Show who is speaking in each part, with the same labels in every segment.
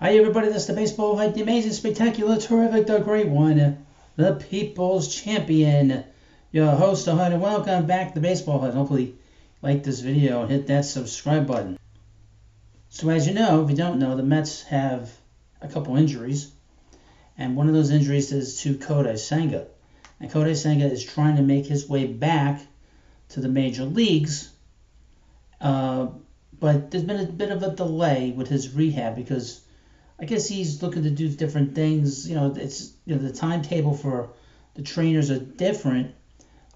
Speaker 1: Hi everybody, this is the baseball hype, the amazing, spectacular, terrific, the great one, the people's champion, your host, and welcome back to the baseball hype. Hopefully like this video and hit that subscribe button. So as you know, if you don't know, the Mets have a couple injuries, and one of those injuries is to Kodai Senga. And Kodai Senga is trying to make his way back to the major leagues, but there's been a bit of a delay with his rehab because I guess he's looking to do different things. The timetable for the trainers are different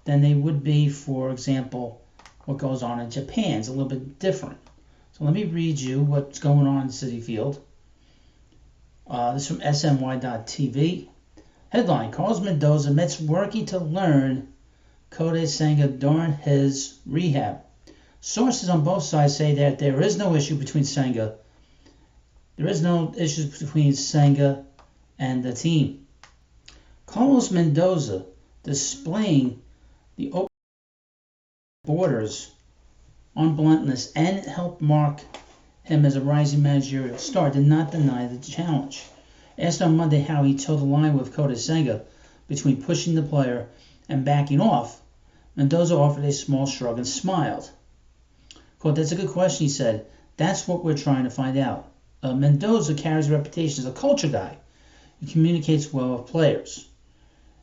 Speaker 1: than they would be, for example, what goes on in Japan. It's a little bit different. So let me read you what's going on in Citi Field. This is from SNY.TV. Headline: Carlos Mendoza, Mets working to learn Kodai Senga during his rehab. Sources on both sides say that there is no issue between Senga. There is no issues between Senga and the team. Carlos Mendoza displaying the open borders on bluntness and helped mark him as a rising managerial star did not deny the challenge. Asked on Monday how he toed the line with Kodai Senga between pushing the player and backing off, Mendoza offered a small shrug and smiled. Quote, "That's a good question," he said. "That's what we're trying to find out." Mendoza carries a reputation as a culture guy who communicates well with players.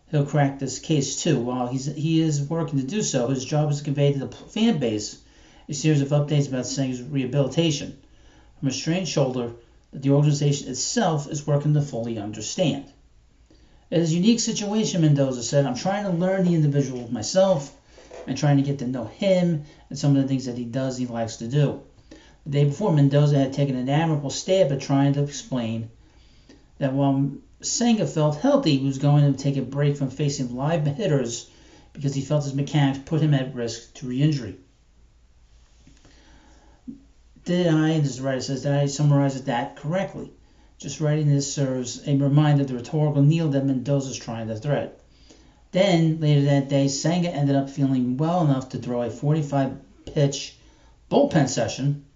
Speaker 1: He'll crack this case too. While he is working to do so, his job is to convey to the fan base a series of updates about Senga's rehabilitation from a strained shoulder that the organization itself is working to fully understand. It is a unique situation, Mendoza said. "I'm trying to learn the individual myself and trying to get to know him and some of the things that he does, he likes to do." The day before, Mendoza had taken an admirable stab at trying to explain that while Senga felt healthy, he was going to take a break from facing live hitters because he felt his mechanics put him at risk to re-injury. Did I summarize that correctly? Just writing this serves a reminder of the rhetorical kneel that Mendoza is trying to thread. Then, later that day, Senga ended up feeling well enough to throw a 45-pitch bullpen session.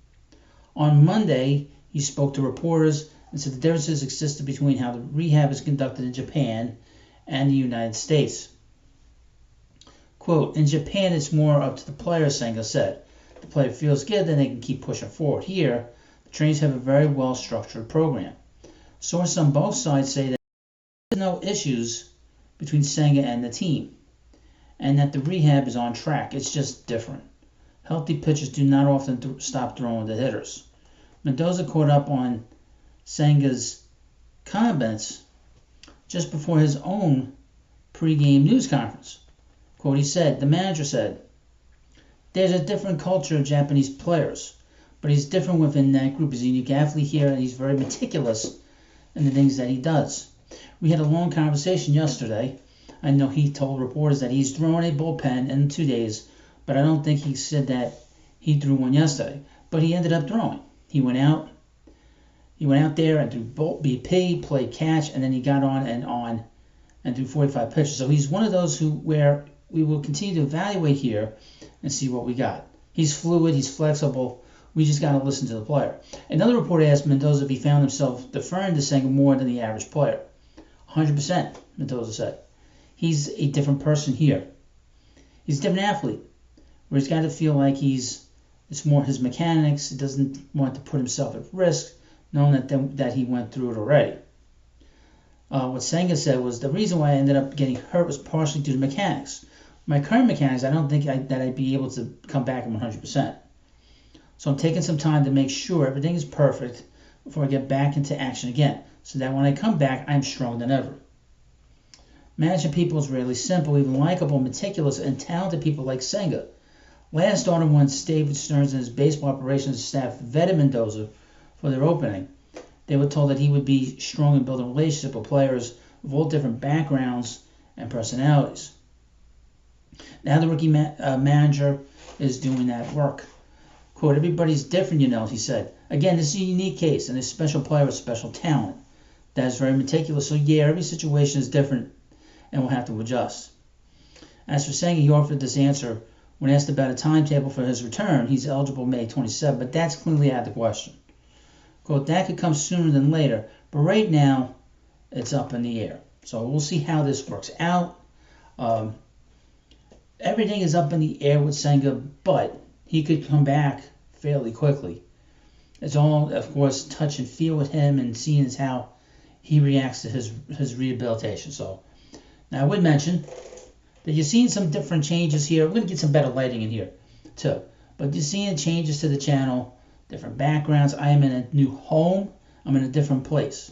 Speaker 1: On Monday, he spoke to reporters and said the differences existed between how the rehab is conducted in Japan and the United States. Quote, "In Japan, it's more up to the player," Senga said. "The player feels good, then they can keep pushing forward. Here, the trainers have a very well-structured program." Sources on both sides say that there are no issues between Senga and the team, and that the rehab is on track. It's just different. Healthy pitchers do not often stop throwing to hitters. Mendoza caught up on Senga's comments just before his own pregame news conference. Quote, he said, "The manager said, there's a different culture of Japanese players, but he's different within that group. He's a unique athlete here, and he's very meticulous in the things that he does. We had a long conversation yesterday. I know he told reporters that he's thrown a bullpen in 2 days, but I don't think he said that he threw one yesterday. But he ended up throwing. He went out there and threw BP, played catch, and then he got on and threw 45 pitches. So he's one of those where we will continue to evaluate here and see what we got. He's fluid, he's flexible. We just got to listen to the player." Another reporter asked Mendoza if he found himself deferring to Senga more than the average player. 100%, Mendoza said. He's a different person here. He's a different athlete, where he's got to feel like it's more his mechanics. He doesn't want to put himself at risk, knowing that he went through it already. What Senga said was, "The reason why I ended up getting hurt was partially due to mechanics. My current mechanics, I don't think that I'd be able to come back at 100%. So I'm taking some time to make sure everything is perfect before I get back into action again, so that when I come back, I'm stronger than ever." Managing people is really simple. Even likable, meticulous, and talented people like Senga. Last autumn, when David Stearns and his baseball operations staff vetted Mendoza for their opening, they were told that he would be strong in building relationships with players of all different backgrounds and personalities. Now the rookie manager is doing that work. Quote, "Everybody's different, he said. Again, this is a unique case, and a special player with special talent that is very meticulous. So yeah, every situation is different, and we'll have to adjust." As for Senga, he offered this answer when asked about a timetable for his return. He's eligible May 27, but that's clearly out of the question. Quote, that could come sooner than later, but right now it's up in the air. So we'll see how this works out. Everything is up in the air with Senga, but he could come back fairly quickly. It's all, of course, touch and feel with him and seeing as how he reacts to his rehabilitation. So now I would mention that you're seeing some different changes here. We're going to get some better lighting in here too. But you're seeing changes to the channel, different backgrounds. I am in a new home. I'm in a different place.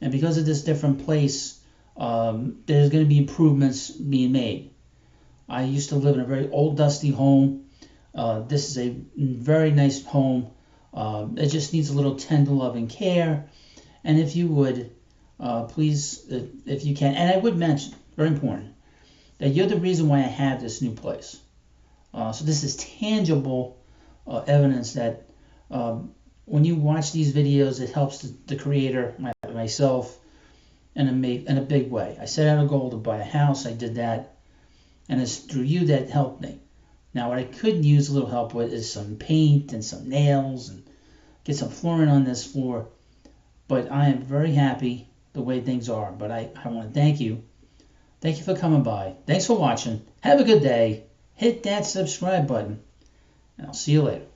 Speaker 1: And because of this different place, there's going to be improvements being made. I used to live in a very old, dusty home. This is a very nice home. It just needs a little tender love and care. And if you would, please, if you can, and I would mention, very important, that you're the reason why I have this new place. So this is tangible evidence that when you watch these videos, it helps the creator, myself, in a big way. I set out a goal to buy a house. I did that. And it's through you that helped me. Now, what I could use a little help with is some paint and some nails and get some flooring on this floor. But I am very happy the way things are. But I want to thank you. Thank you for coming by. Thanks for watching. Have a good day. Hit that subscribe button. And I'll see you later.